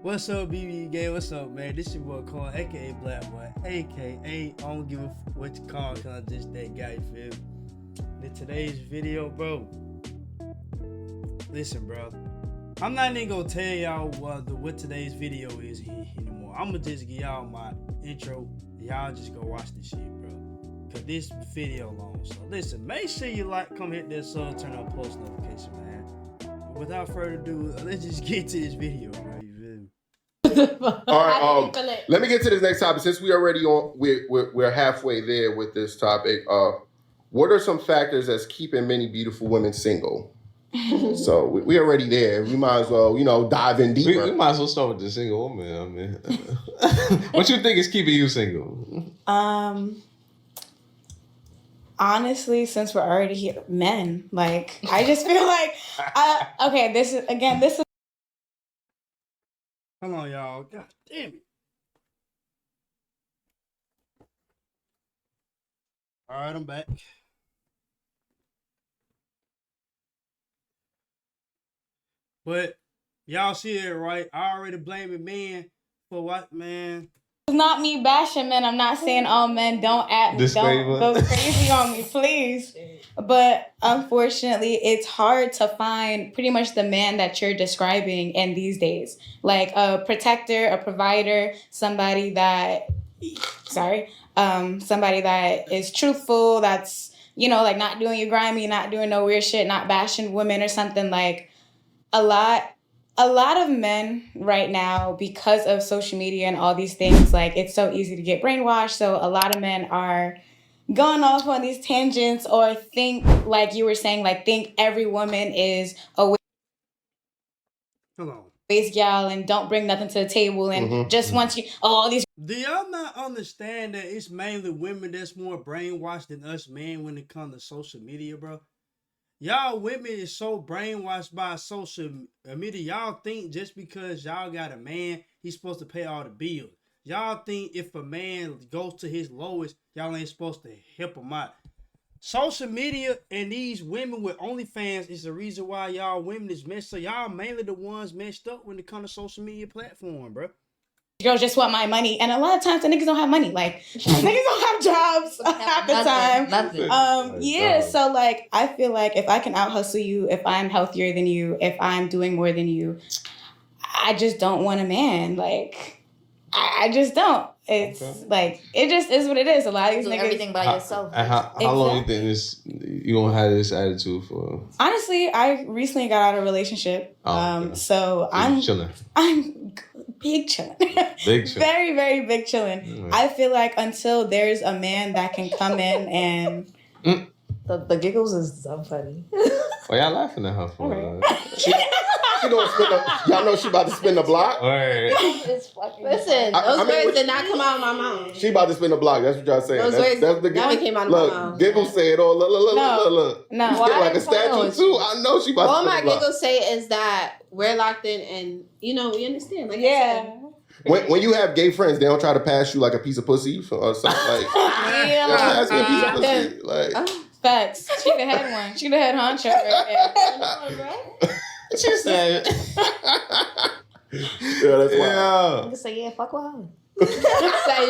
What's up, BB Gay? What's up, man? This your boy Corn, aka Black Boy, aka I don't give a what you call, cause I'm just that guy, you feel me? In today's video, bro, listen, bro, I'm not even gonna tell y'all what today's video is anymore. I'm gonna just give y'all my intro, and y'all just go watch this shit, bro. Cause this video long, so listen, make sure you like, come hit that sub, turn on post notification, man. Without further ado, let's just get to this video, bro. All right, let me get to this next topic. Since we already we're halfway there with this topic. What are some factors that's keeping many beautiful women single? So we already there. We might as well, dive in deeper. We might as well start with the single woman. I mean, what you think is keeping you single? Honestly, since we're already here, men. Like, I just feel like, this is. Hold on, y'all. God damn it. All right, I'm back. But y'all see it, right? I already blaming men for what, man? It's not me bashing men. I'm not saying all men don't go crazy on me, please. But unfortunately, it's hard to find pretty much the man that you're describing in these days. Like a protector, a provider, somebody that is truthful, that's, like not doing you grimy, not doing no weird shit, not bashing women or something. Like a lot of men right now, because of social media and all these things, like it's so easy to get brainwashed. So a lot of men are going off on these tangents or think, like you were saying, like think every woman is a waste gal and don't bring nothing to the table and just wants you, all these. Do y'all not understand that it's mainly women that's more brainwashed than us men when it comes to social media, bro? Y'all women is so brainwashed by social media. Y'all think just because y'all got a man, he's supposed to pay all the bills. Y'all think if a man goes to his lowest, y'all ain't supposed to help him out. Social media and these women with OnlyFans is the reason why y'all women is messed up. Y'all mainly the ones messed up when it comes to social media platform, bro. Girls just want my money, and a lot of times the niggas don't have money. Like niggas don't have jobs half the time. Nothing. So like I feel like if I can out hustle you, if I'm healthier than you, if I'm doing more than you, I just don't want a man. Like I just don't. It's like it just is what it is. A lot of these niggas everything by yourself. How long you think you gonna have this attitude for? Honestly, I recently got out of a relationship. So I'm chilling. I'm big chilling. Big chilling. Very, very big chilling. Mm-hmm. I feel like until there's a man that can come in and the giggles is so funny. Why y'all laughing at her for? Y'all know she about to spin the block? Right. Listen, those words did not come out of my mouth. She about to spin the block. That's what y'all saying. That's the never came out of my mouth. Look, Giggle said, look. No. You feel like a statue too. I know she about all to spin the block. All my giggles say is that we're locked in and, we understand. Like When you have gay friends, they don't try to pass you like a piece of pussy or something like. Pass me a piece of pussy. Like. Facts. She could have had one. She could have had honcho right there. She said. Yeah, that's why. You can say, fuck with her. I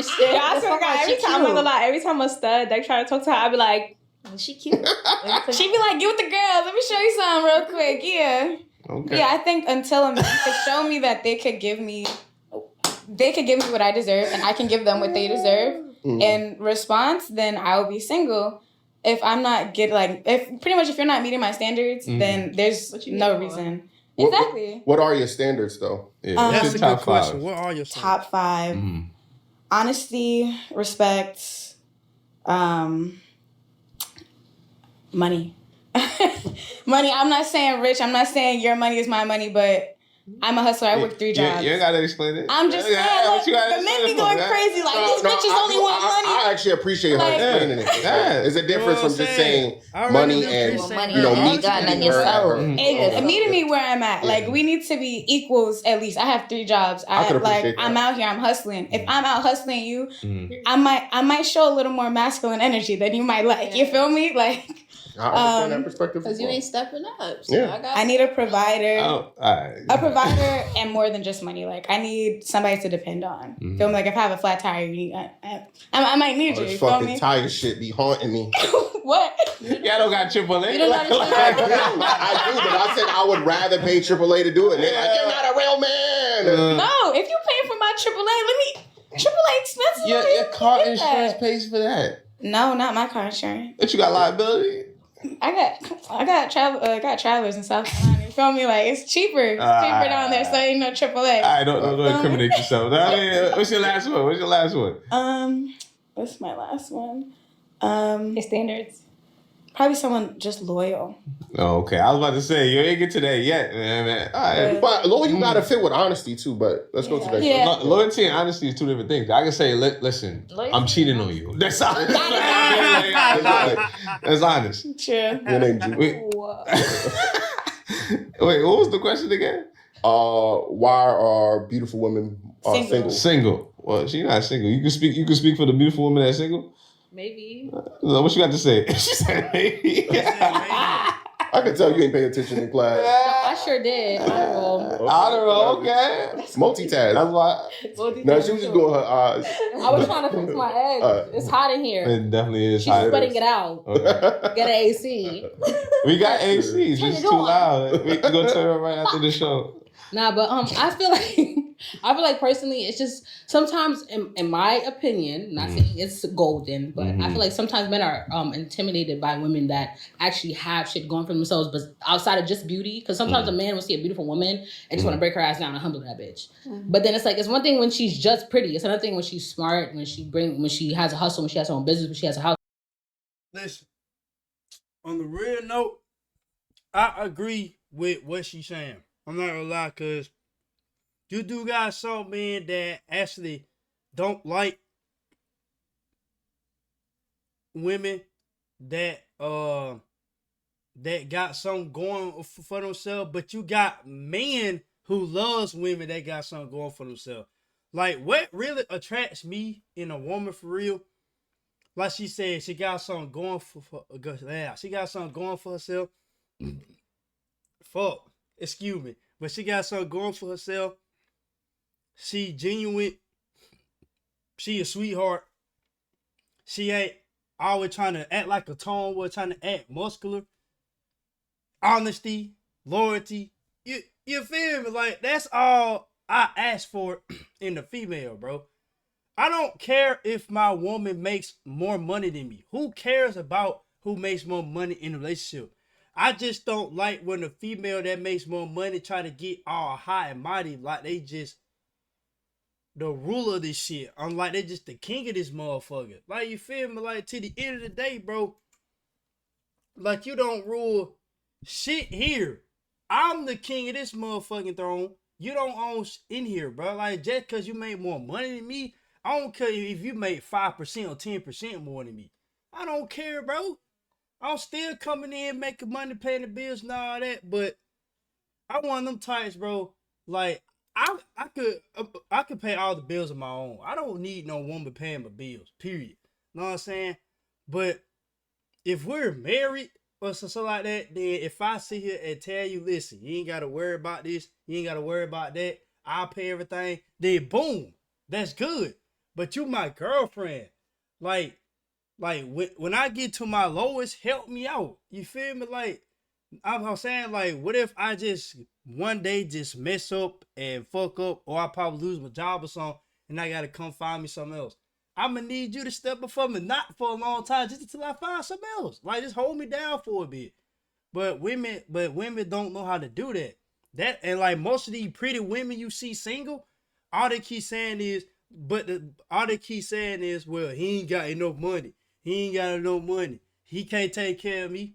swear to God, every time a stud, they try to talk to her, I be like, she cute. She be like, get with the girls. Let me show you something real quick. Yeah. Okay. Yeah, I think until a man could show me that they could give me what I deserve and I can give them what they deserve in response, then I'll be single. If I'm not if you're not meeting my standards, then there's no reason. Exactly. What are your standards though? Yeah, that's a good question. What are your standards? Top 5? Honesty, respect, money. Money. I'm not saying rich. I'm not saying your money is my money, but I'm a hustler. I work 3 jobs. You ain't gotta explain it. I'm just saying, the men be going crazy. Like, these bitches only want money. I actually appreciate her explaining it. There's a difference from just saying money and, meeting yourself. Meeting me where I'm at. Like, we need to be equals at least. I have 3 jobs. I'm out here. I'm hustling. If I'm out hustling you, I might show a little more masculine energy than you might like. You feel me? Like, I understand that perspective. Because you ain't stepping up. So Yeah. I need a provider. Oh, a provider and more than just money. Like I need somebody to depend on. Feel me? Like if I have a flat tire, you need. I might need you. This You feel fucking me? tire shit be haunting me. What? y'all don't got AAA. You don't I do, but I said I would rather pay AAA to do it. They're like, you're not a real man. No, if you paying for my AAA, AAA expensive. Your car insurance pays for that. No, not my car insurance. But you got liability. I got travelers in South Carolina. You feel me? Like it's cheaper. It's cheaper down there, so ain't no AAA. I don't incriminate yourself. I mean, what's your last one? What's my last one? His standards. Probably someone just loyal. Oh, okay. I was about to say you ain't get to that yet, man. All right. But loyal, you gotta fit with honesty too. But let's go to the next Yeah. one. Loyalty and honesty is two different things. I can say, listen, I'm cheating on you. That's honest. That's honest. True. Your name, G. Wait, what was the question again? Why are beautiful women single? Single. Well, she's not single. You can speak for the beautiful women that's single. Maybe. What you got to say? She said maybe. I can tell you ain't paying attention in class. I sure did. I don't know. Okay. Multitask. That's why. No, she was just doing her eyes. I was trying to fix my eggs. It's hot in here. It definitely is She's hot. sweating it out. Okay. Get an AC. We got AC. It's Turn just it too on. loud. We can go turn it right after the show. Nah, but I feel like personally, it's just sometimes, in my opinion, not saying it's golden, but I feel like sometimes men are intimidated by women that actually have shit going for themselves, but outside of just beauty. Because sometimes a man will see a beautiful woman and just want to break her ass down and humble that bitch. But then it's like it's one thing when she's just pretty. It's another thing when she's smart, when she has a hustle, when she has her own business, when she has a house. Listen, on the real note, I agree with what she's saying. I'm not gonna lie, cause you do got some men that actually don't like women that got something going for themselves, but you got men who loves women that got something going for themselves. Like what really attracts me in a woman for real? Like she said, she got something going she got something going for herself. Fuck. Excuse me, but she got something going for herself. She genuine. She a sweetheart. She ain't always trying to act like a tomboy, trying to act muscular. Honesty, loyalty. You feel me? Like that's all I ask for in the female, bro. I don't care if my woman makes more money than me. Who cares about who makes more money in a relationship? I just don't like when a female that makes more money try to get all high and mighty like they just the ruler of this shit. I'm like they just the king of this motherfucker. Like you feel me? Like to the end of the day, bro. Like you don't rule shit here. I'm the king of this motherfucking throne. You don't own in here, bro. Like just cause you make more money than me, I don't care if you make 5% or 10% more than me. I don't care, bro. I'm still coming in, making money, paying the bills and all that, but I want them types, bro. Like I could pay all the bills on my own. I don't need no woman paying my bills. Period. Know what I'm saying? But if we're married or something like that, then if I sit here and tell you, listen, you ain't gotta worry about this, you ain't gotta worry about that, I'll pay everything, then boom, that's good. But you my girlfriend. Like when I get to my lowest, help me out. You feel me? Like I'm saying, like, what if I just one day just mess up and fuck up, or I probably lose my job or something, and I gotta come find me something else? I'm gonna need you to step up for me, not for a long time, just until I find something else. Like, just hold me down for a bit. But women don't know how to do that. And like most of these pretty women you see single, all they keep saying is, well, he ain't got enough money. He ain't got enough money. He can't take care of me.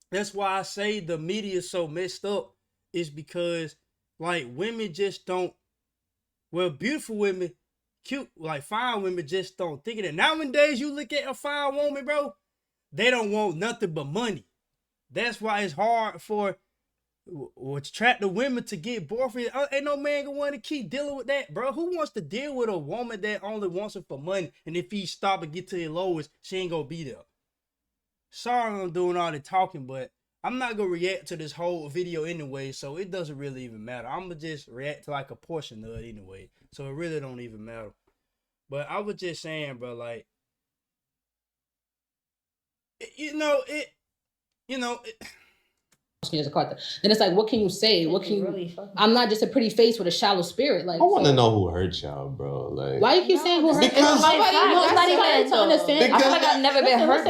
That's why I say the media is so messed up. Is because like women just don't. Well, beautiful women, cute, like fine women just don't think of that. Nowadays, you look at a fine woman, bro, they don't want nothing but money. That's why it's hard for attractive women to get boyfriends. Ain't no man gonna want to keep dealing with that, bro. Who wants to deal with a woman that only wants it for money? And if he stop and get to the lowest, she ain't gonna be there. sorry I'm doing all the talking, but I'm not gonna react to this whole video anyway, so it doesn't really even matter. I'm gonna just react to like a portion of it anyway, so it really don't even matter. But I was just saying, bro, like, you know, it. Then it's like, what can you say? What can you? I'm not just a pretty face with a shallow spirit. Like, I want to know who hurt y'all, bro. Like, why you keep saying who hurt? Because It's not even to understand. Because, I feel like I've never been hurt.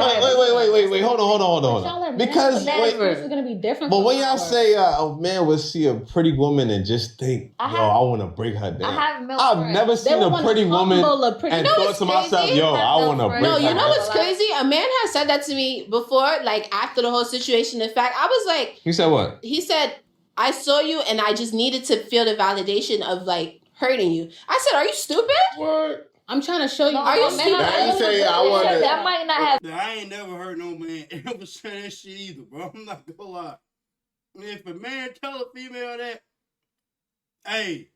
Wait. Hold on. Because this is gonna be different. But when y'all say a man would see a pretty woman and just think, I want to break her down. I've never seen a pretty woman and thought to myself, yo, I want to break her down. No, you know what's crazy? A man has said that to me before, like after the whole situation. In fact, I was like, He said what? He said, I saw you and I just needed to feel the validation of like hurting you. I said, are you stupid? What? I'm trying to show you. Are you stupid? Now you say I want to. That might not have. I ain't never heard no man ever say that shit either, bro. I'm not gonna lie. If a man tell a female that, hey,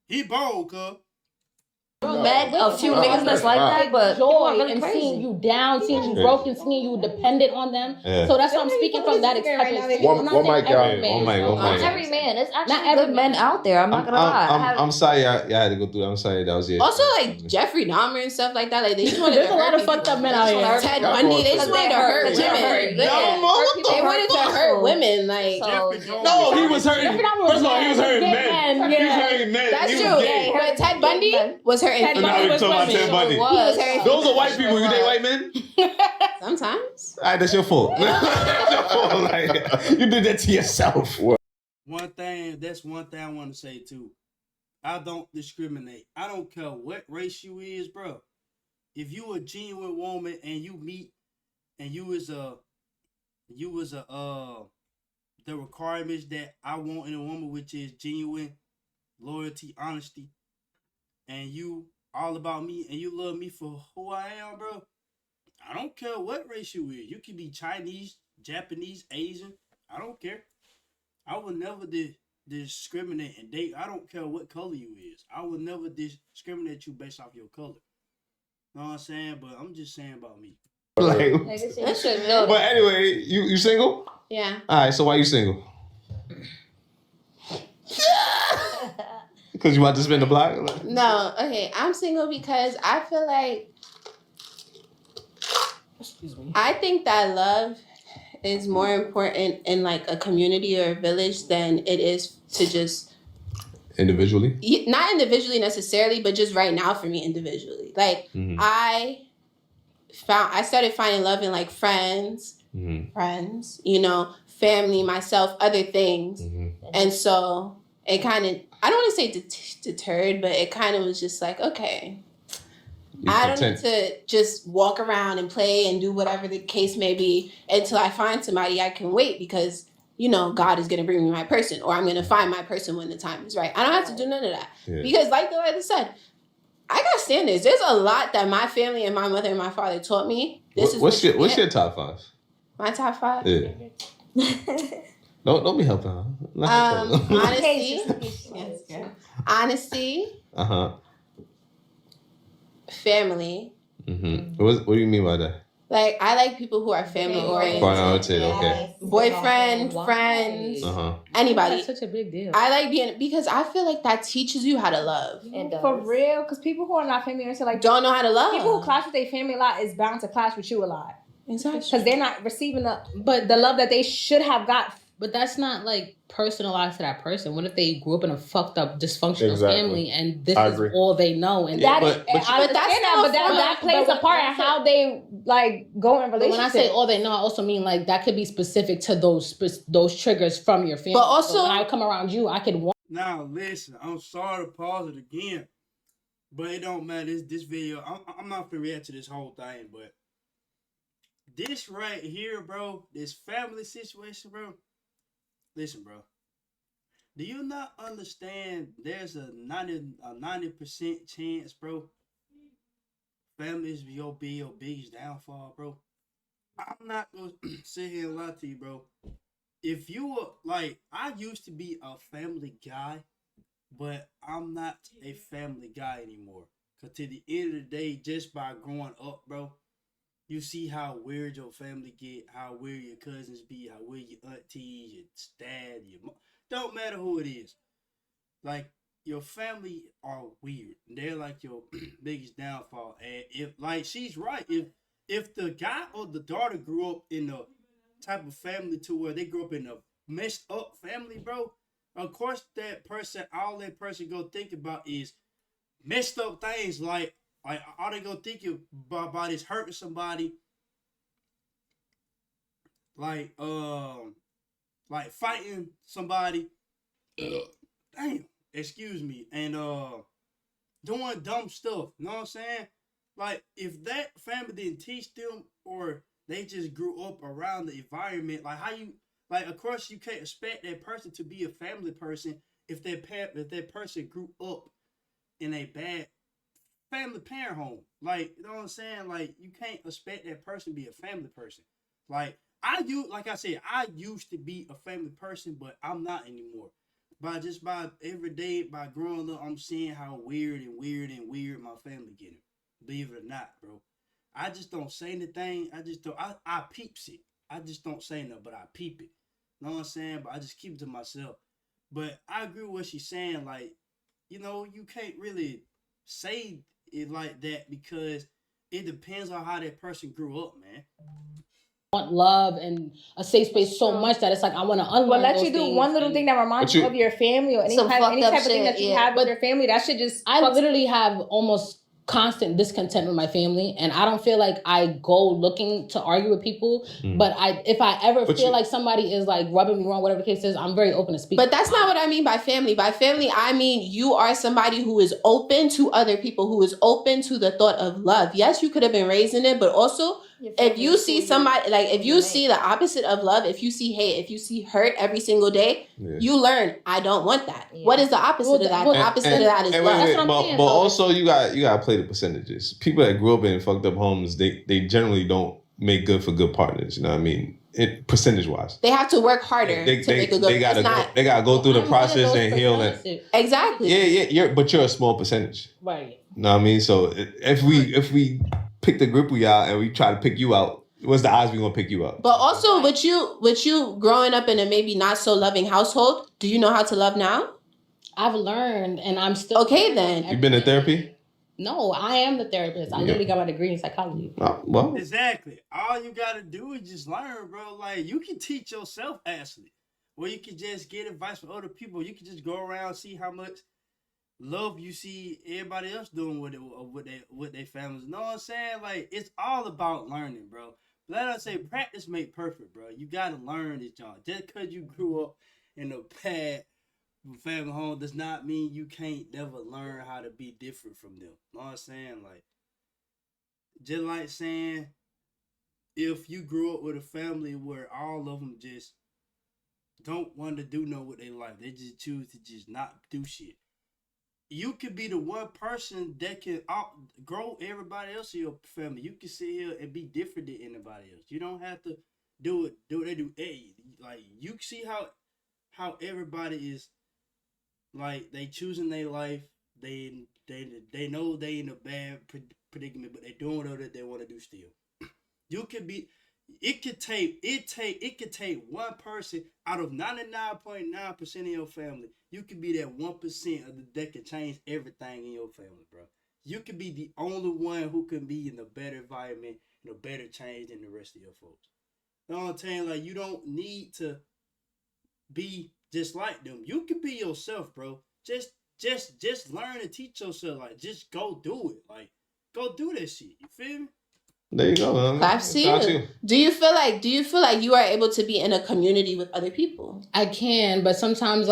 he bold, cuz. Met a few niggas that's like that, but joy really and crazy. seeing you down, seeing you broken, seeing you dependent on them. Yeah. So that's what I'm speaking from that experience. One mic, y'all. Not every man. It's actually not every man out there. I'm not gonna lie. I'm sorry y'all had to go through that. I'm sorry that was it. Also, like Jeffrey Dahmer and stuff like that. Like they just wanted There's to a lot hurt of fucked up men out here. Ted Bundy, they just wanted to hurt women. They wanted to hurt women. Like no, he was hurting. First of all, he was hurting men. He was hurting men. That's true. But Ted Bundy was hurting females. Ted Bundy. Those are white people. You date white men? Sometimes. All right, that's your fault. Like, you did that to yourself. One thing I want to say too. I don't discriminate. I don't care what race you is, bro. If you a genuine woman and you meet and you was the requirements that I want in a woman, which is genuine, loyalty, honesty, and you all about me and you love me for who I am, bro. I don't care what race you is. You can be Chinese, Japanese, Asian. I don't care. I will never discriminate and date. I don't care what color you is. I will never discriminate you based off your color. Know what I'm saying? But I'm just saying about me. But anyway, you single? Yeah. All right, so why you single? Because you want to spin the block? No, okay. I'm single because I feel like I think that love is more important in like a community or a village than it is to just individually. Not individually necessarily, but just right now for me individually. Like I started finding love in like friends, you know, family, myself, other things, and so it kind of, I don't want to say deterred, but it kind of was just like, okay, I don't need to just walk around and play and do whatever the case may be until I find somebody. I can wait because, you know, God is going to bring me my person, or I'm going to find my person when the time is right. I don't have to do none of that because like I said, I got standards. There's a lot that my family and my mother and my father taught me. What's your top 5? My top 5? Yeah. Don't be helping her. Honesty. Honesty. Family. What do you mean by that? Like, I like people who are family oriented. Okay. Boyfriend, friends, anybody. That's such a big deal. I like being, because I feel like that teaches you how to love. For real, because people who are not family oriented, like, don't know how to love. People who clash with their family a lot is bound to clash with you a lot. Exactly. Because they're not receiving the love that they should have got. But that's not like personalized to that person. What if they grew up in a fucked up, dysfunctional family and this is all they know? And that that plays a part in how they like go in relationships. When I say all they know, I also mean like that could be specific to those triggers from your family. But also, so when I come around you, I could want. Now listen, I'm sorry to pause it again, but it don't matter. This video, I'm not gonna react to this whole thing, but this right here, bro, this family situation, bro. Listen, bro. Do you not understand there's a 90% chance, bro? Families be your biggest downfall, bro. I'm not gonna sit here and lie to you, bro. If you were like, I used to be a family guy, but I'm not a family guy anymore. Cause to the end of the day, just by growing up, bro, You see how weird your family get, how weird your cousins be, how weird your aunties, your dad, your mom. Don't matter who it is. Like your family are weird. They're like your biggest downfall. And if like she's right, if the guy or the daughter grew up in a type of family to where they grew up in a messed up family, bro, of course that person, all that person go think about is messed up things like all they go think about is hurting somebody, like fighting somebody. Damn, excuse me, and doing dumb stuff. You know what I'm saying? Like if that family didn't teach them, or they just grew up around the environment, like how you like. Of course, you can't expect that person to be a family person if that person grew up in a bad family parent home. Like, you know what I'm saying? Like, you can't expect that person to be a family person. Like I used to be a family person, but I'm not anymore. By every day, by growing up, I'm seeing how weird my family getting. Believe it or not, bro. I just don't say anything. I peeps it. I just don't say nothing, but I peep it. You know what I'm saying? But I just keep it to myself. But I agree with what she's saying. Like, you can't really say it like that because it depends on how that person grew up, man. Want love and a safe space so much that it's like I want to unlearn. But let you do one little thing that reminds you of your family or any type of thing that you have with your family. That should just. I literally have almost constant discontent with my family, and I don't feel like I go looking to argue with people. But if I ever feel like somebody is like rubbing me wrong, whatever the case is, I'm very open to speak. But that's not what I mean by family. By family, I mean you are somebody who is open to other people, who is open to the thought of love. Yes, you could have been raised in it, but also if you see somebody, like if you see the opposite of love, if you see hate, if you see hurt every single day, you learn, I don't want that. What is the opposite of that? The opposite of that is love. That's what I'm saying. But also you got to play the percentages. People that grew up in fucked up homes, they generally don't make good for good partners. You know what I mean? Percentage wise, they have to work harder to make a good. They gotta go through the process and heal it. Exactly. Yeah. But you're a small percentage, right? You know what I mean? So if we pick the group we out and we try to pick you out, what's the odds we gonna pick you up? But also with you growing up in a maybe not so loving household, do you know how to love now? I've learned, and I'm still okay. Then you've been in therapy. No, I am the therapist. I literally got my degree in psychology. Well, exactly. All you gotta do is just learn, bro. Like you can teach yourself actually, or you can just get advice from other people. You can just go around see how much love you see everybody else doing with their families. You know what I'm saying? Like it's all about learning, bro. Let us say practice make perfect, bro. You gotta learn this, John. Just because you grew up in a bad family home does not mean you can't never learn how to be different from them. You know what I'm saying? Like, just like saying, if you grew up with a family where all of them just don't want to do no with their life, they just choose to just not do shit. You could be the one person that can outgrow everybody else in your family. You can sit here and be different than anybody else. You don't have to do what they do. Hey, like you see how everybody is. Like they choosing their life, they know they in a bad predicament, but they doing whatever they want to do still. You could be, it could take one person out of 99.9% of your family. You could be that 1% that can change everything in your family, bro. You could be the only one who can be in a better environment and a better change than the rest of your folks. You know what I'm saying? Like you don't need to be just like them. You can be yourself, bro. Just learn and teach yourself. Like, just go do it. Like, go do that shit. You feel me? There you go, man. Claps to you. Do you feel like you are able to be in a community with other people? I can, but sometimes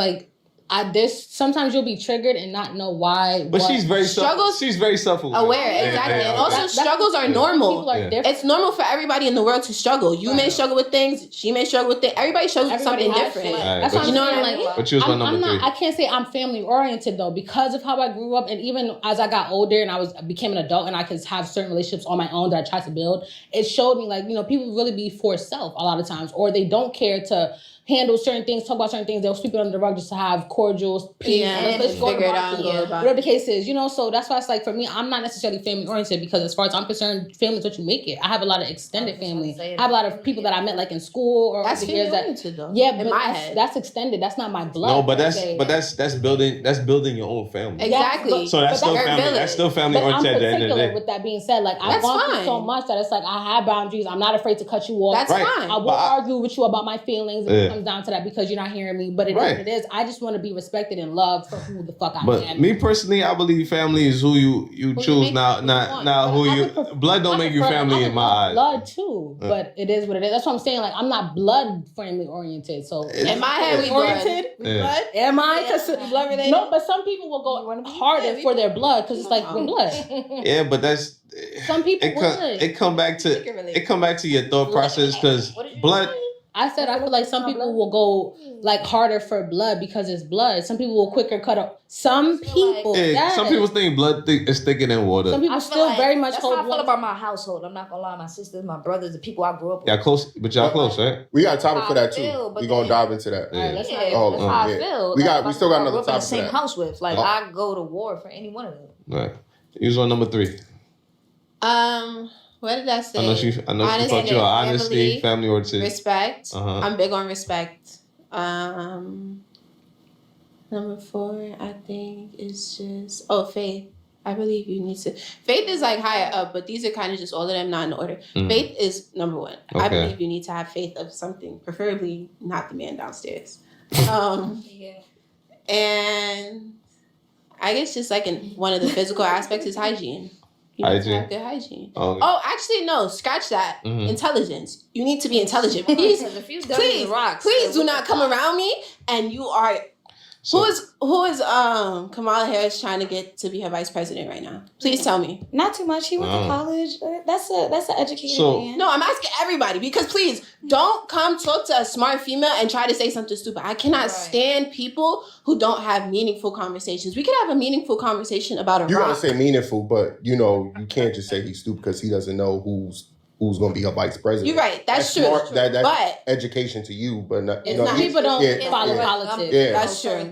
sometimes you'll be triggered and not know why. But she's very self-aware. Exactly. And also struggles are normal. People are different. It's normal for everybody in the world to struggle. You may struggle with things. She may struggle with things. Everybody struggles with something different. That's what I'm saying. But she was my number three. I can't say I'm family oriented though, because of how I grew up, and even as I got older and I became an adult and I could have certain relationships on my own that I tried to build. It showed me people really be for self a lot of times, or they don't care to handle certain things, talk about certain things. They'll sweep it under the rug just to have cordial peace. Let's go to market, whatever the case is, So that's why it's like for me, I'm not necessarily family oriented because as far as I'm concerned, family is what you make it. I have a lot of extended family. I have a lot of people that I met like in school or that's family oriented though. Yeah, but that's extended. That's not my blood. No, but that's building your own family. Exactly. So that's still family. That's still family oriented. I'm particular with that being said. Like I've gone through so much that it's like I have boundaries. I'm not afraid to cut you off. That's fine. I won't argue with you about my feelings if it comes down to that because you're not hearing me. But it is what it is. I just want to be respected and loved for who the fuck I am. But me personally, I believe family is who you choose. Not who you. Blood don't make you family in my eyes. Blood too, but it is what it is. That's what I'm saying. Like I'm not blood family oriented. So am I heavy oriented? Blood? Am I? No, but some people will go harder for their blood because it's like with blood. Yeah, but that's some people. It come back to your thought process because blood. I said I feel like some people will go like harder for blood because it's blood. Some people will quicker cut up. Some people, some people think blood is thicker than water. Some people still very much hold. That's how I feel about my household. I'm not gonna lie, my sisters, my brothers, the people I grew up with. Y'all close, but y'all close, right? We got a topic for that too. We gonna dive into that. That's how I feel. We still got another topic. The same house with, like I go to war for any one of them. Right. Use on number 3. What did I say? I know she thought you are honesty, family oriented. Respect. I'm big on respect. Number 4, I think, is just faith. I believe you need to. Faith is like higher up, but these are kind of just all of them, not in order. Faith is number 1. Okay. I believe you need to have faith of something, preferably not the man downstairs. And I guess just like in one of the physical aspects is hygiene. You need to have good hygiene. Actually, no. Scratch that. Intelligence. You need to be intelligent. Please do not come around me and you are... Who is Kamala Harris trying to get to be her vice president right now? Please tell me. Not too much. He went to college. That's an educated man. No, I'm asking everybody because please don't come talk to a smart female and try to say something stupid. I cannot stand people who don't have meaningful conversations. We can have a meaningful conversation about a rock. You're gonna say meaningful, but you can't just say he's stupid because he doesn't know who's going to be her vice president. You're right. That's true. That's but education to you, but not, people don't follow politics. Yeah. That's true.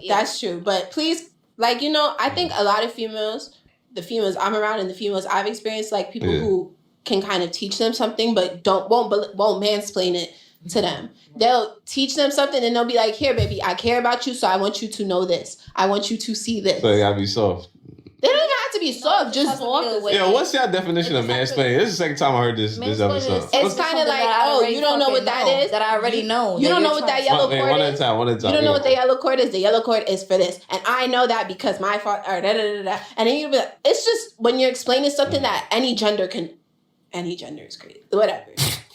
That's true. But please, I think a lot of females, the females I'm around and the females I've experienced, like people who can kind of teach them something, but won't mansplain it to them. They'll teach them something and they'll be like, "Here, baby, I care about you, so I want you to know this. I want you to see this." So you gotta be soft. They don't even have to be soft. Just what's your definition of mansplaining? This is the second time I heard this episode. It's kind of like, you don't know what that is? That I already know. You don't know what that yellow cord is? One at a time. You don't know what the yellow cord is? The yellow cord is for this. And I know that because my father, and then you'll be like, it's just when you're explaining something that any gender is great. Whatever.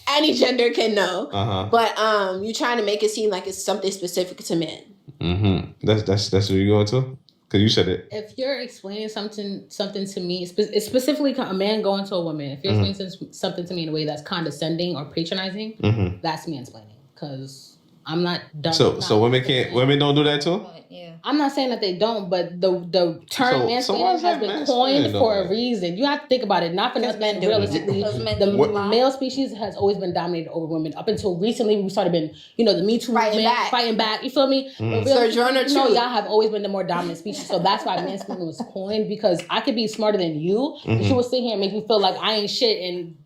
Any gender can know. But you're trying to make it seem like it's something specific to men. That's what you're going to? Because you said it. If you're explaining something to me, it's specifically a man going to a woman. If you're explaining something to me in a way that's condescending or patronizing, that's mansplaining. Because I'm not dumb. So women don't do that too? Yeah. I'm not saying that they don't, but the term mansplaining has been coined for a reason. You have to think about it. Not for nothing. Realistically, the male species has always been dominated over women. Up until recently, we started been, the Me Too movement, fighting back. You feel me? Y'all have always been the more dominant species. So that's why mansplaining was coined, because I could be smarter than you, but you would sit here and make me feel like I ain't shit and,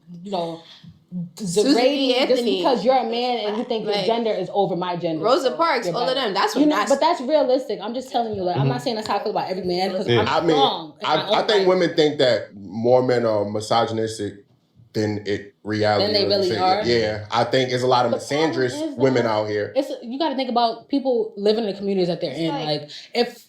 degrading just because you're a man and you think your gender is over my gender. Rosa Parks, all of them. That's what but that's realistic. I'm just telling you, I'm not saying that's how I feel about every man, because I'm wrong. I think women think that more men are misogynistic than reality. Than they really are. Yeah, I think there's a lot of misandrous women out here. You got to think about people living in the communities that they're in. Like if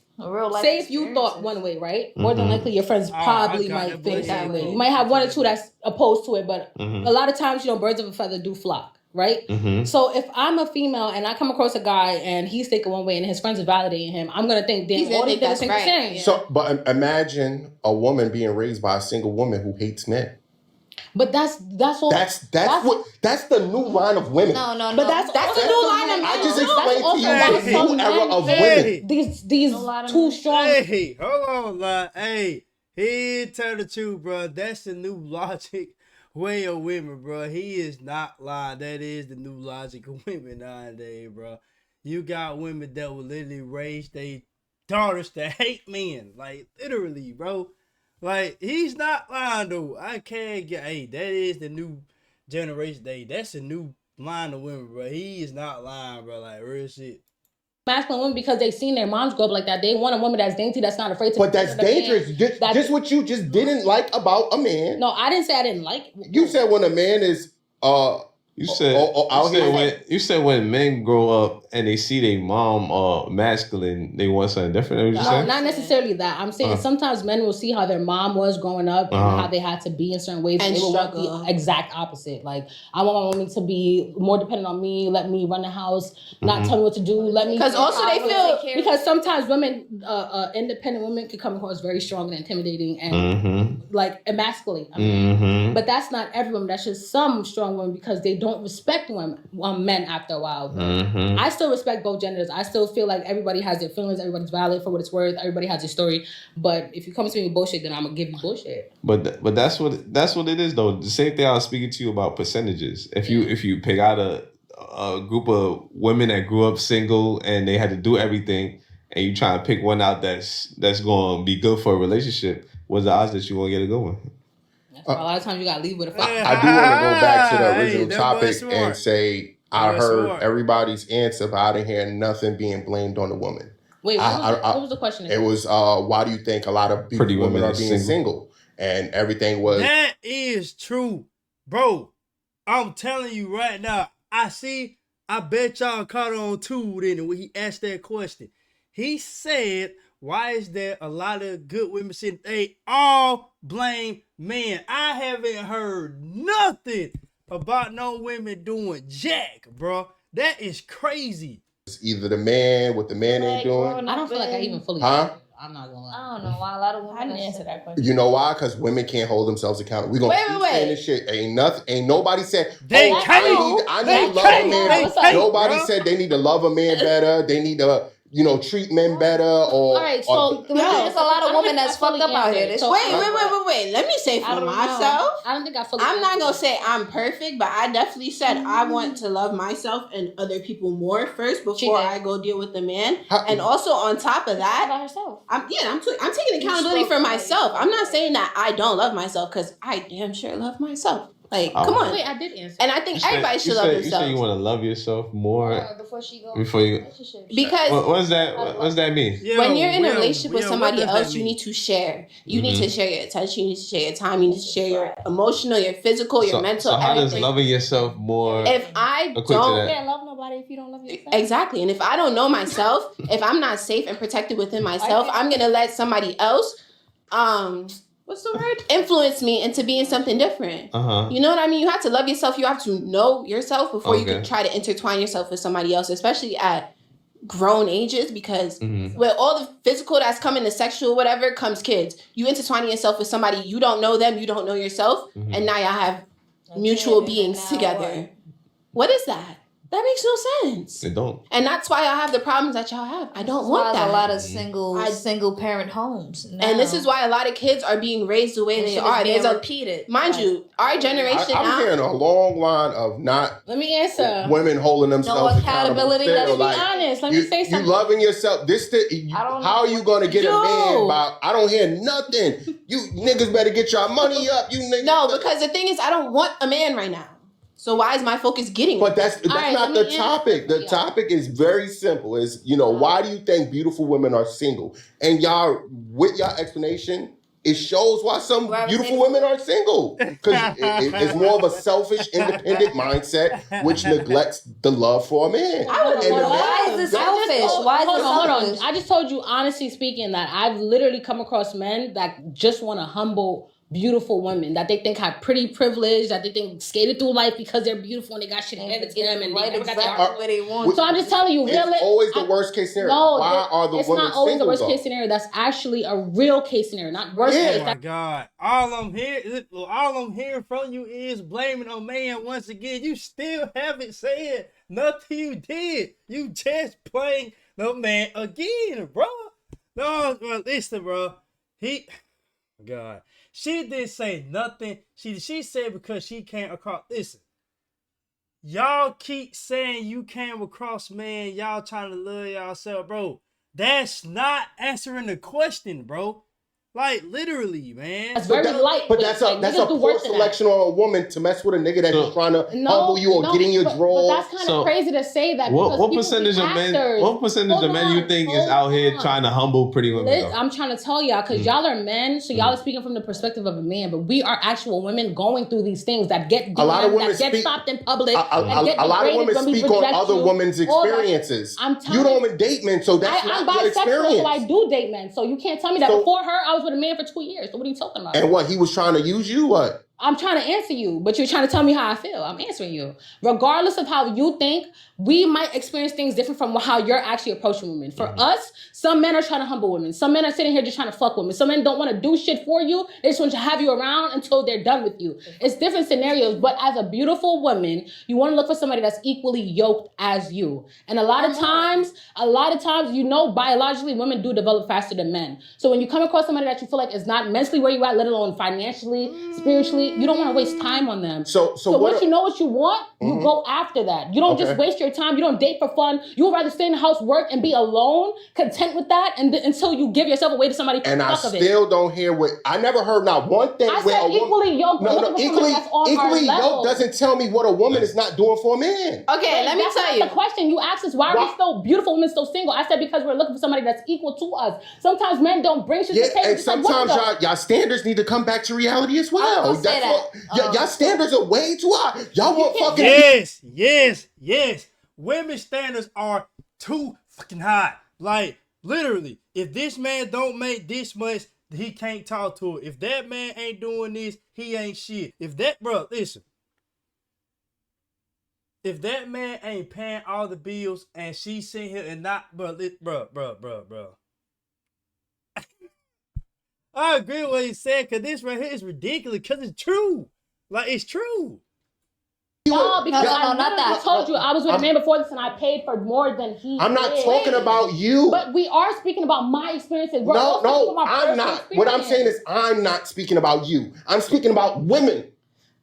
you thought one way, right? More than likely your friends probably might think that way. You might have one or two that's opposed to it, but a lot of times, birds of a feather do flock, right? So if I'm a female and I come across a guy and he's thinking one way and his friends are validating him, I'm going to think, damn, all these things are saying. So, but imagine a woman being raised by a single woman who hates men. But that's all. That's the new line of women. No. But that's the new line of men. I just explained to you the new era of women. These too strong. Hey, hold on, he tell the truth, bro. That's the new logic way of women, bro. He is not lying. That is the new logic of women nowadays, bro. You got women that will literally raise their daughters to hate men. Like, literally, bro. Like, he's not lying, though. I can't get, hey, that is the new generation. That's a new line of women, bro. He is not lying, bro. Like, real shit. Masculine women, because they've seen their moms grow up like that. They want a woman that's dainty, that's not afraid to. But that's dangerous. Just what you just didn't like about a man. No, I didn't say I didn't like. You said when a man is You said when men grow up and they see their mom masculine, they want something different. No, not necessarily that. I'm saying sometimes men will see how their mom was growing up and how they had to be in certain ways, and they will want the exact opposite. Like, I want my woman to be more dependent on me, let me run the house, not tell me what to do, let me. Because also they feel because sometimes women, independent women, can come across very strong and intimidating and like emasculating. But that's not every woman. That's just some strong women because they don't respect men after a while. I still respect both genders. I still feel like everybody has their feelings, everybody's valid for what it's worth, everybody has their story. But if you come to me with bullshit, then I'm gonna give you bullshit. But that's what it is though. The same thing I was speaking to you about percentages. If you pick out a group of women that grew up single and they had to do everything, and you try to pick one out that's gonna be good for a relationship, what's the odds that you won't get a good one? A lot of times you gotta leave with a fuck. I do want to go back to the original topic and say I heard everybody's answer, but I didn't hear nothing being blamed on the woman. Wait, what was the question? It was why do you think a lot of beautiful women are being single? And everything was that is true, bro. I'm telling you right now. I bet y'all caught on too then when he asked that question. He said, why is there a lot of good women saying they all blame men? I haven't heard nothing about no women doing jack, bro. That is crazy. It's either the man, what the man ain't doing. I don't feel like I even fully. Huh? I'm not gonna lie. I don't know why a lot of women didn't answer that question. You know why? Because women can't hold themselves accountable. We gonna keep saying this shit. Ain't nobody said. They I need to love a man. Nobody said they need to love a man better. They need to, treat men better. Or all right, so there's a lot of women that's fucked up out here. Wait. Let me say for myself. I don't think I fully. I'm not gonna say I'm perfect, but I definitely said I want to love myself and other people more first before I go deal with the man. And also on top of that, about herself. I'm taking accountability for myself. I'm not saying that I don't love myself because I damn sure love myself. Like, come on. Wait, I did answer. And I think everybody should love themselves. You say you want to love yourself more before you because what does that mean? When you're in a relationship with somebody else, you need to share. You need to share your attention. You need to share your time. You need to share your emotional, your physical, your mental. So how everything. does loving yourself more? If I don't, you can't love nobody if you don't love yourself. Exactly. And if I don't know myself, if I'm not safe and protected within myself, I'm gonna let somebody else. What's the word? Influence me into being something different. You know what I mean? You have to love yourself. You have to know yourself before you can try to intertwine yourself with somebody else, especially at grown ages, because with all the physical that's coming, the sexual, whatever, comes kids. You intertwining yourself with somebody, you don't know them, you don't know yourself, and now y'all have mutual beings together. What is that? That makes no sense. It don't. And that's why y'all have the problems that y'all have. I don't want that. A lot of single parent homes now. And this is why a lot of kids are being raised the way they are. There's repeated. Mind you, our generation I'm hearing a long line of not. Let me answer. Women holding themselves accountability. Let's be honest. Let me say something. You loving yourself. How are you going to get a man by? I don't hear nothing. You niggas better get your money up. You niggas. No, because the thing is, I don't want a man right now. So why is my focus getting? But that's not the topic. The topic is very simple. Is why do you think beautiful women are single? And y'all, with your explanation, it shows why some beautiful women are single. Because it's more of a selfish, independent mindset, which neglects the love for a man. Why is this selfish? Hold on. I just told you, honestly speaking, that I've literally come across men that just want to humble beautiful women that they think have pretty privilege, that they think skated through life because they're beautiful and they got shit handed to them and they never got their heart. They want. So I'm just telling you, it's always the worst case scenario. Why are the women single? It's not always the worst case scenario. That's actually a real case scenario, not worst case. Oh my God! All I'm hearing from you is blaming a man once again. You still haven't said nothing you did. You just playing the man again, bro. No, listen, bro. God. She didn't say nothing. She said because she came across. Listen, y'all keep saying you came across, man. Y'all trying to love yourself, bro. That's not answering the question, bro. Like literally, man. That's very light. But that's a poor selection on a woman to mess with a nigga that's just trying to humble you or get in your drawers. But that's kind of crazy to say that. What percentage of men? What percentage of men you think is out here trying to humble pretty women? I'm trying to tell y'all because y'all are men, so y'all are speaking from the perspective of a man. But we are actual women going through these things that get a lot of women get stopped in public. A lot of women speak on other women's experiences. You don't even date men, so that's not your experience. So I do date men, so you can't tell me that. Before her, I was with a man for 2 years. So what are you talking about? And what, he was trying to use you? What? I'm trying to answer you, but you're trying to tell me how I feel. I'm answering you. Regardless of how you think, we might experience things different from how you're actually approaching women. For us, some men are trying to humble women. Some men are sitting here just trying to fuck women. Some men don't want to do shit for you. They just want to have you around until they're done with you. It's different scenarios, but as a beautiful woman, you want to look for somebody that's equally yoked as you. And a lot of times, you know, biologically, women do develop faster than men. So when you come across somebody that you feel like is not mentally where you at, let alone financially, spiritually, you don't want to waste time on them. So once you know what you want, you go after that. You don't just waste your time. You don't date for fun. You would rather stay in the house, work, and be alone, content with that, and until you give yourself away to somebody. And I still don't hear what I never heard. Not one thing. I said equally yoked. Equally yoked doesn't tell me what a woman is not doing for a man. Okay, let me tell you. The question you asked is why are we still beautiful women still single? I said because we're looking for somebody that's equal to us. Sometimes men don't bring shit to the table. And sometimes y'all standards need to come back to reality as well. Y'all standards are way too high. Y'all want fucking... Yes. Women's standards are too fucking high. Like, literally, if this man don't make this much, he can't talk to her. If that man ain't doing this, he ain't shit. Listen. If that man ain't paying all the bills and she sitting here and not... Bro. I agree with what he said, because this right here is ridiculous, because it's true. Like, it's true. No, because I told you I was with a man before this and I paid for more than he I'm not talking about you. But we are speaking about my experiences. No, I'm not. What I'm saying is I'm not speaking about you. I'm speaking about women.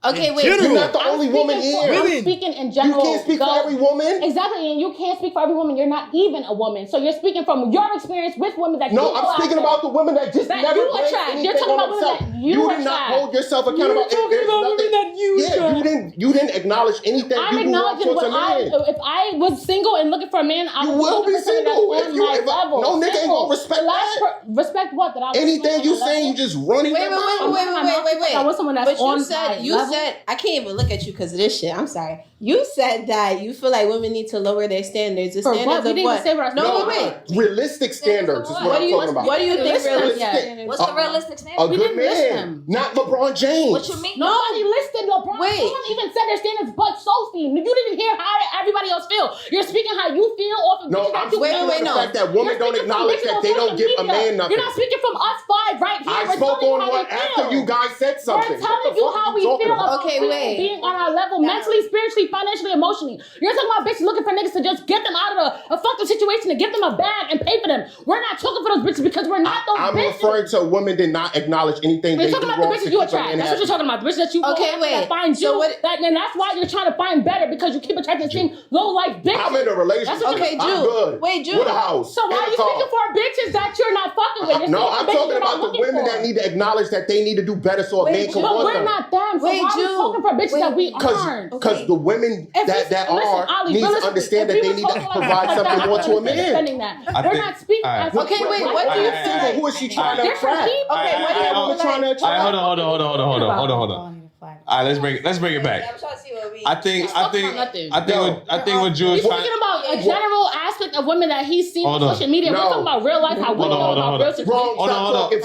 Okay, wait. You're not the only woman here. I'm speaking in general. You can't speak for every woman. Exactly, and you can't speak for every woman. You're not even a woman. So you're speaking from your experience with women that No, I'm speaking about the women that just never attract. You're talking about women that you did not hold yourself accountable. You're talking about women that you didn't acknowledge anything. I'm acknowledging if I was single and looking for a man, I would will be single if you level. No nigga ain't gonna respect that. Respect what? That I anything you saying, you just running. Wait. I want someone that's on my level. I can't even look at you because of this shit. I'm sorry. You said that you feel like women need to lower their standards. The standards of what? No, wait. Realistic standards is what I'm talking about. What do you think realistic? What's the realistic standard? A good man, not LeBron James. What you mean? Nobody listed LeBron. No one even said their standards but Sophie. You didn't hear how everybody else feel. You're speaking how you feel off of I'm speaking on the fact that women don't acknowledge that they don't give a man nothing. You're not speaking from us five right here. I spoke on what after you guys said something. We're telling you how we feel about being on our level mentally, spiritually, financially, emotionally. You're talking about bitches looking for niggas to just get them out of a fucked situation, to give them a bag and pay for them. We're not talking for those bitches because we're not those bitches. I'm referring to women did not acknowledge anything they do wrong. You're talking about the bitches you attract. That's what you're talking about. The bitches that you that find you. And that's why you're trying to find better, because you keep attracting the same low-life bitches. I'm in a relationship. Okay, Jude. Wait, Jude. With a house. So why are you speaking for bitches that you're not fucking with? No, I'm talking about the women that need to acknowledge that they need to do better so a man can want them. We're not them. So why are you talking for bitches that we aren't? Because the women that are need to understand that they need to provide something more to a man. We're not speaking. Okay, wait. What do you think? Who is she trying to attract? Okay, what are you trying to attract? Hold on. All right, let's bring it back. I'm trying to see what we. I think what Drew is He's speaking about a general aspect of women that he's seen on social media. We're talking about real life. How women know about real situations. Hold on. You're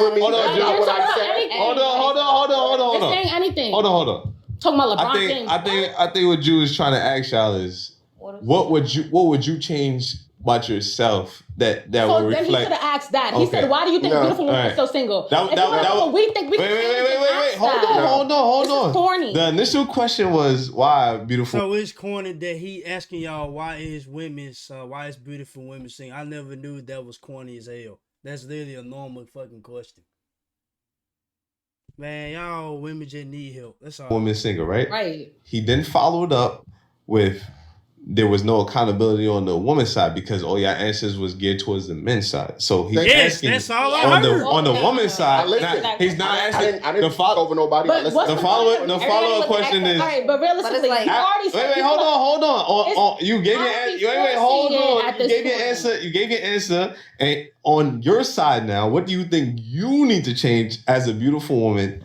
saying anything. Hold on. Talking about LeBron James. I think what Drew is trying to ask y'all is, what would you change about yourself that would reflect? Then he should have asked that. He said, "Why do you think beautiful women are so single?" We think we can wait. Hold on. This is corny. The initial question was why beautiful. So it's corny that he asking y'all why is beautiful women single. I never knew that was corny as hell. That's literally a normal fucking question. Man, y'all women just need help. That's all. Woman single, right? Right. He then followed up with there was no accountability on the woman's side because all your answers was geared towards the men's side. So he's asking that's all I on heard. the woman's side. He's not asking. I didn't follow over nobody. The follow-up question is. All right, but realistically, like, you already said. Wait, hold on. You gave your answer. Wait, hold on. You gave your answer. You gave your answer. And on your side now, what do you think you need to change as a beautiful woman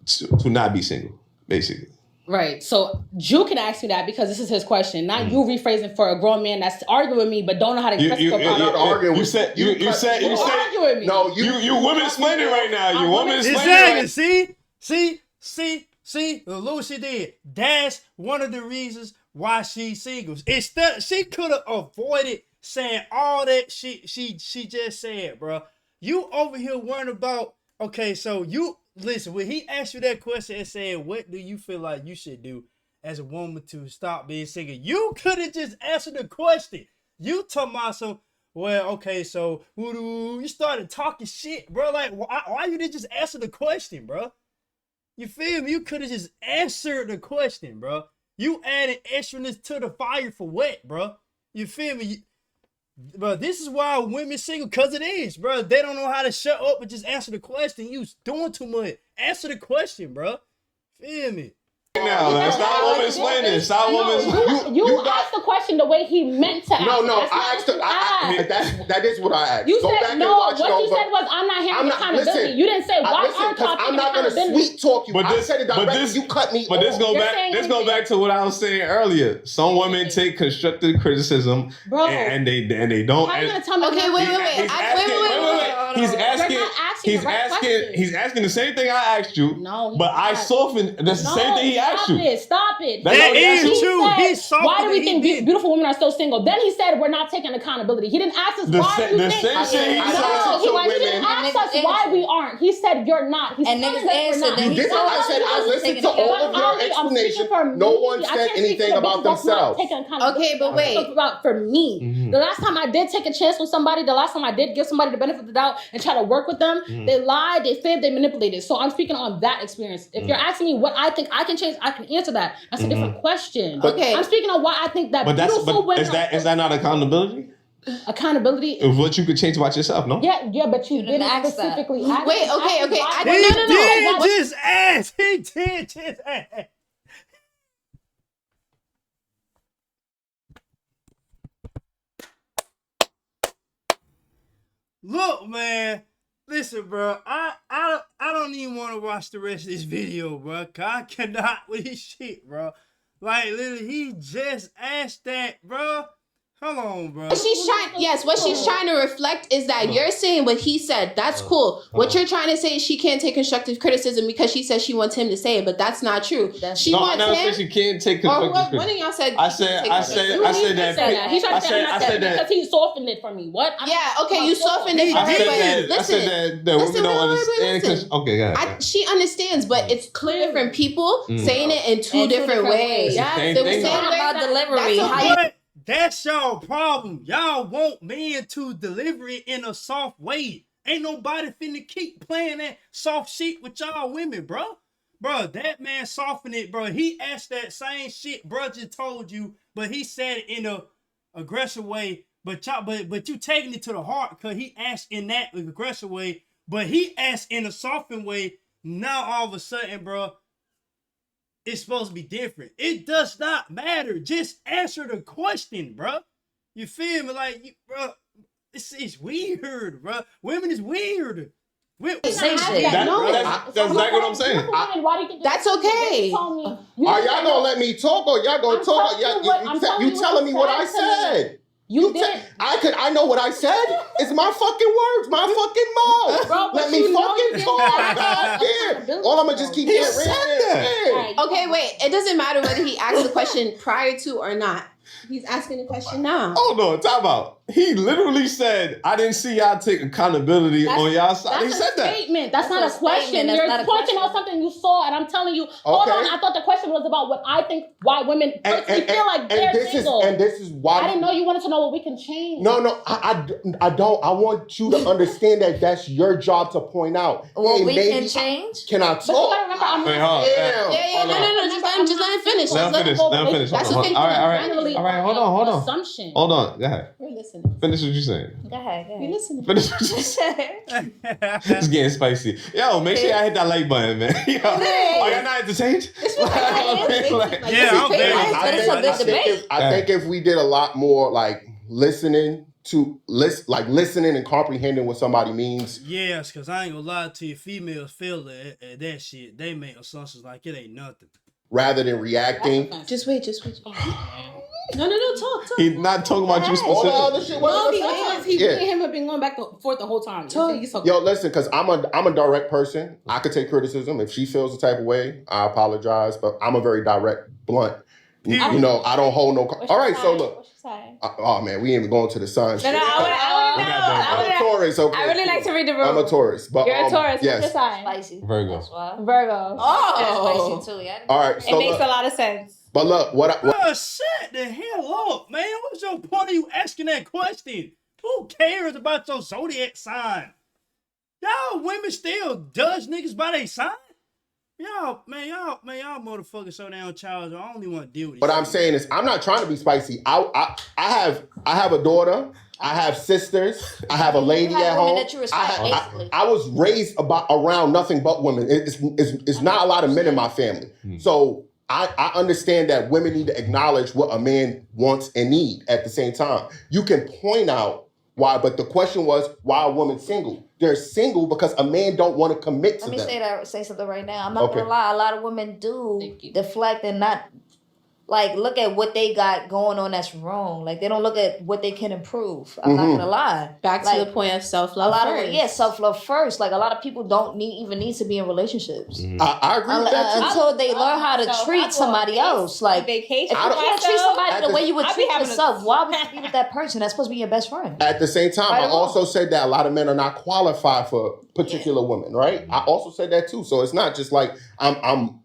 to not be single, basically? Right. So Drew can ask me that because this is his question, not you rephrasing for a grown man that's arguing with me but don't know how to express himself. You said arguing with me. No, you women explaining right now. You women explaining. Exactly. See. Look, she did. That's one of the reasons why she's single. Instead, she could have avoided saying all that she just said, bro. You over here worrying about. Okay, so you. Listen, when he asked you that question and said, what do you feel like you should do as a woman to stop being single? You could have just answered the question. You talking about some, well, okay, so you started talking shit, bro. Like, why you didn't just answer the question, bro? You feel me? You could have just answered the question, bro. You added extraness to the fire for what, bro? You feel me? Bro, this is why women single, because it is, bro. They don't know how to shut up and just answer the question. You doing too much. Answer the question, bro. Feel me? Now, that's not woman explaining. It's not woman. You asked the question the way he meant to ask. No, I asked. That is what I asked. You said no. What you said was, I'm not hearing accountability. You didn't say why aren't talking. I'm not gonna sweet talk you. I said it directly. You cut me. But this go back to what I was saying earlier. Some women take constructive criticism, and they don't. How are you gonna tell me? Okay, wait. He's asking the same thing I asked you. No, but I softened. That's the same thing he asked you. Stop it. That is true. Why do we think beautiful women are still single? Then he said we're not taking accountability. He didn't ask us why you think. He didn't ask us why we aren't. He said you're not. He said that we're not. You didn't. I said I listened to all of your explanation. No one said anything about themselves. Okay, but wait. For me, the last time I did take a chance with somebody, the last time I did give somebody the benefit of the doubt and try to work with them, they lied, they fibbed, they manipulated. So I'm speaking on that experience. If you're asking me what I think I can change, I can answer that. That's a different question. Okay. I'm speaking on why I think that beautiful women. Is that not accountability? Accountability of what you could change about yourself, no? Yeah, but you didn't specifically ask. Wait, okay. He did just ask. Look, man. Listen, bro. I don't even want to watch the rest of this video, bro. Cause I cannot with his shit, bro. Like, literally, he just asked that, bro. Hold on, bro. What she's trying to reflect is that you're saying what he said. That's cool. What you're trying to say is she can't take constructive criticism because she says she wants him to say it, but that's not true. She wants him. She can't take constructive criticism. One of y'all said. I said that. He tried to say I said that because he softened it for me. What? You softened it for me. I said that women don't understand. Okay, go ahead. She understands, but it's clear different people saying it in two different ways. They were saying about delivery. That's y'all problem. Y'all want men to deliver it in a soft way. Ain't nobody finna keep playing that soft shit with y'all women, bro. Bro, that man softened it, bro. He asked that same shit bro just told you, but he said it in a aggressive way. But you taking it to the heart because he asked in that aggressive way, but he asked in a softened way. Now all of a sudden, bro, it's supposed to be different. It does not matter. Just answer the question, bro. You feel me? Like, bro, it's weird, bro. Women is weird. That's exactly what I'm saying. That's okay. Are y'all gonna let me talk or y'all gonna talk? You telling me what I said? You did. I know what I said. It's my fucking words, my fucking mouth. Bro, let me fucking talk. All I'm gonna just keep hearing. Okay, wait. It doesn't matter whether he asked the question prior to or not. He's asking the question now. Hold on, time out. He literally said, I didn't see y'all take accountability on y'all side. He said that. Statement. That's not a question. That's You're not a pointing question. out something you saw, and I'm telling you, hold on, I thought the question was about what I think why women personally feel like they're single. And this is why I didn't know you wanted to know what we can change. No, I don't. I want you to understand that that's your job to point out. Well, hey, we maybe can change. Can I talk? Just let him finish. Let him finish. That's the thing. All right. Hold on. Assumption. Hold on. Go ahead. We're listening. Finish what you're saying. Go ahead. We're listening. Finish what you're saying. It's getting spicy. Yo, make sure y'all hit that like button, man. Yo, are y'all not entertained? Yeah, I'm very. I think if we did a lot more like listening and comprehending what somebody means. Yes, because I ain't gonna lie to you, females feel that shit. They make assumptions like it ain't nothing. Rather than reacting. Just wait. No, talk. He's not talking about you All the specifically. other shit. Him have been going back and forth the whole time. Yo, listen, because I'm a direct person. I could take criticism. If she feels the type of way, I apologize. But I'm a very direct, blunt. You know, I don't hold no. All right, so look. Oh man, we ain't even going to the sun. No, I I'm a Taurus. Okay, I really like to read the room. I'm a Taurus, but You're a Taurus. Yes. What's your sign? Spicy. Virgo. That's why. Virgo. Oh. Spicy too. Yeah. All right, so It makes a lot of sense. But look, what Shut the hell up, man. What's your point of you asking that question? Who cares about your zodiac sign? Y'all women still judge niggas by their sign? Y'all motherfuckers so damn childish. I only want to deal with it. What I'm saying is, I'm not trying to be spicy. I have a daughter. I have sisters. I have a lady at home. That you respect, basically. I was raised around nothing but women. It's not a lot of men in my family. So I understand that women need to acknowledge what a man wants and need at the same time. You can point out why, but the question was, why a woman single? They're single because a man don't want to commit to them. Let me say something right now. I'm not gonna lie. A lot of women do deflect and not like look at what they got going on that's wrong. Like they don't look at what they can improve. I'm not gonna lie. Back to the point of self-love. Self-love first. Like a lot of people don't need to be in relationships. I agree with that until they learn how to treat somebody else. Like vacation. If you can't treat somebody the way you would treat yourself, why would you be with that person? That's supposed to be your best friend. At the same time, I also said that a lot of men are not qualified for particular women, right? I also said that too. So it's not just like I'm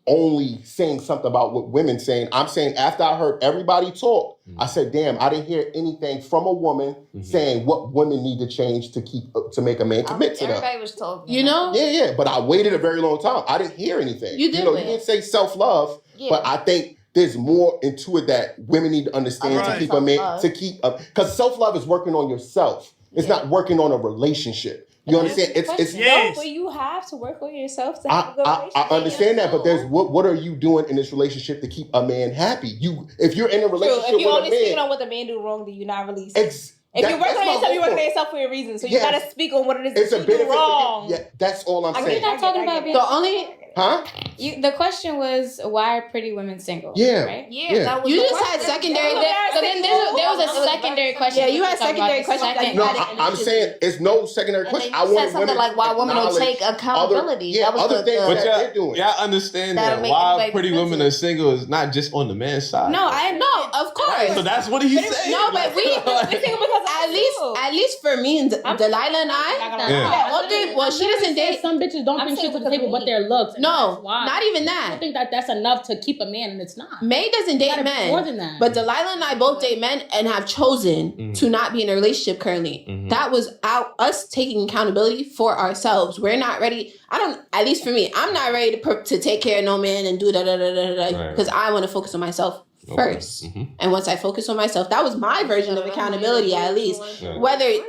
only saying something about what women saying. I'm saying after I heard everybody talk, I said, damn, I didn't hear anything from a woman saying what women need to change to make a man commit to them. Everybody was talking. You know? Yeah. But I waited a very long time. I didn't hear anything. You didn't say self-love, but I think there's more into it that women need to understand to keep a man, because self-love is working on yourself. It's not working on a relationship. You understand? Yes. But you have to work on yourself to have a good relationship. I understand that, but there's what are you doing in this relationship to keep a man happy? If you're in a relationship if you with only a man, speaking on what the man do wrong, then you're not releasing. If you're working on yourself, you're working on yourself for a reason. So you gotta speak on what it is that you do wrong. Yeah, that's all I'm saying. You're not talking about being the only. Huh? The question was, why are pretty women single? Yeah. Right? Yeah. That was You the just had question. secondary. So then there was a secondary question. Yeah, you had secondary questions. No, I'm saying it's no secondary question. I You said want something women like why women don't take accountability. That was other things But that they're doing. y'all understand That'll that make why anybody pretty women defensive. are single is not just on the man's side. No, of course. So that's what he's saying. No, but we single because at least for me and Delilah and I, she doesn't date. Some bitches don't bring shit to the table but their looks. No, not even that. I think that's enough to keep a man, and it's not. May doesn't date men. More than that. But Delilah and I both date men and have chosen to not be in a relationship currently. That was us taking accountability for ourselves. We're not ready. At least for me, I'm not ready to take care of no man and do because I want to focus on myself first. And once I focus on myself, that was my version of accountability, at least. Whether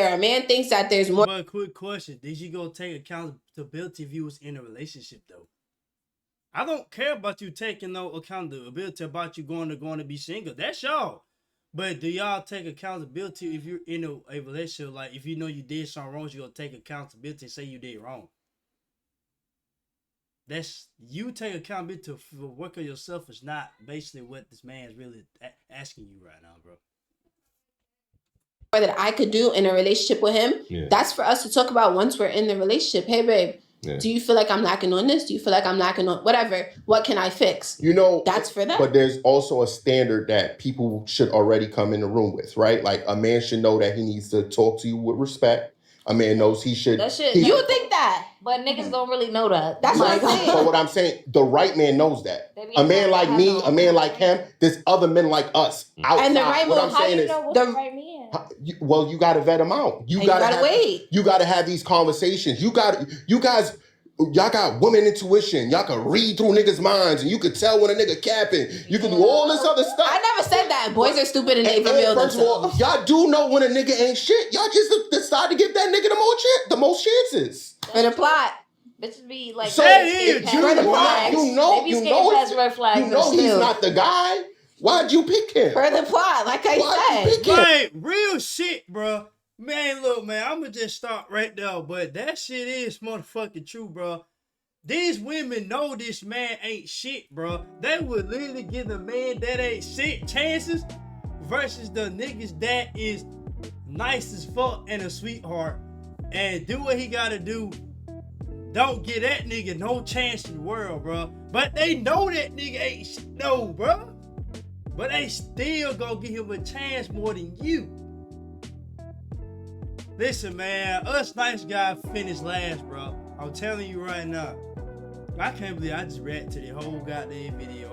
a man thinks that there's more. But quick question: did you go take accountability if you was in a relationship though? I don't care about you taking no accountability about you going to be single. That's y'all. But do y'all take accountability if you're in a relationship? Like if you know you did something wrong, you gonna take accountability and say you did wrong. That's you take accountability for work on yourself is not basically what this man is really asking you right now, bro. That I could do in a relationship with him. That's for us to talk about once we're in the relationship. Hey, babe, Yeah. Do you feel like I'm lacking on this? Do you feel like I'm lacking on whatever? What can I fix? You know, that's for them. But there's also a standard that people should already come in the room with, right? Like a man should know that he needs to talk to you with respect. A man knows he should. That shit. You think that? But niggas don't really know that. That's what I'm saying. But what I'm saying, the right man knows that. A man like me, a man like him, there's other men like us outside. And the right man, how you know what's the right man? Well, you got to vet them out. You got to wait. You got to have these conversations. You guys, y'all got woman intuition. Y'all can read through niggas' minds, and you can tell when a nigga capping. You can do all this other stuff. I never said that. Boys are stupid and they reveal themselves. First of all, y'all do know when a nigga ain't shit. Y'all just decide to give that nigga the most chances. For the plot. Bitches be like, so you know he's not the guy. Why'd you pick him? For the plot, like I said. Like, real shit, bro. Man, look, man, I'm gonna just start right there, but that shit is motherfucking true, bro. These women know this man ain't shit, bro. They would literally give the man that ain't shit chances versus the niggas that is nice as fuck and a sweetheart and do what he gotta do. Don't give that nigga no chance in the world, bro. But they know that nigga ain't shit, no, bro. But they still gonna give him a chance more than you. Listen, man, us nice guys finished last, bro. I'm telling you right now. I can't believe I just read to the whole goddamn video.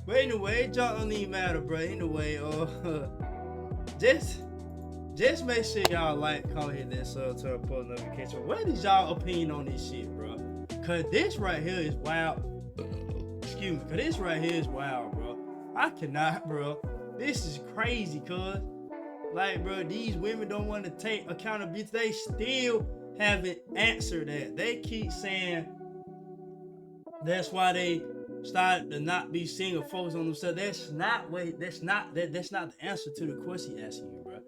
But anyway, it don't even matter, bro. Anyway, just make sure y'all like, comment, hit that sub, turn post notification. What is y'all opinion on this shit, bro? Cause this right here is wild. Excuse me, cause this right here is wild, bro. I cannot, bro. This is crazy, cuz. Like, bro, these women don't want to take accountability. They still haven't answered that. They keep saying that's why they started to not be single, focus on themselves. That's not the answer to the question he asking you, bro.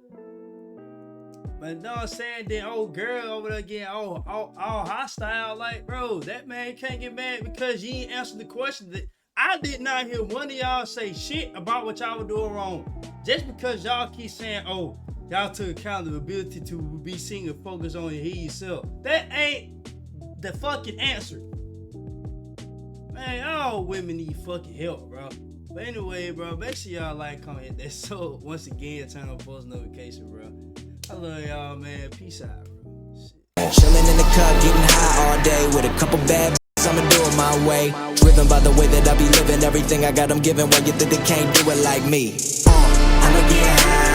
But you know what I'm saying? Then old girl over there getting all hostile. Like, bro, that man can't get mad because you ain't answered the question. That I did not hear one of y'all say shit about what y'all were doing wrong. Just because y'all keep saying, oh, y'all took accountability to be single, focus on your yourself. That ain't the fucking answer. Man, all women need fucking help, bro. But anyway, bro, make sure y'all like, comment, hit that. So, once again, turn on post notification, bro. I love y'all, man. Peace out, bro. Shit. Chilling in the cut, getting high all day with a couple bad bitches, I'ma do it my way. Driven by the way that I be living, everything I got I'm giving. Why you think they can't do it like me? I'ma get high.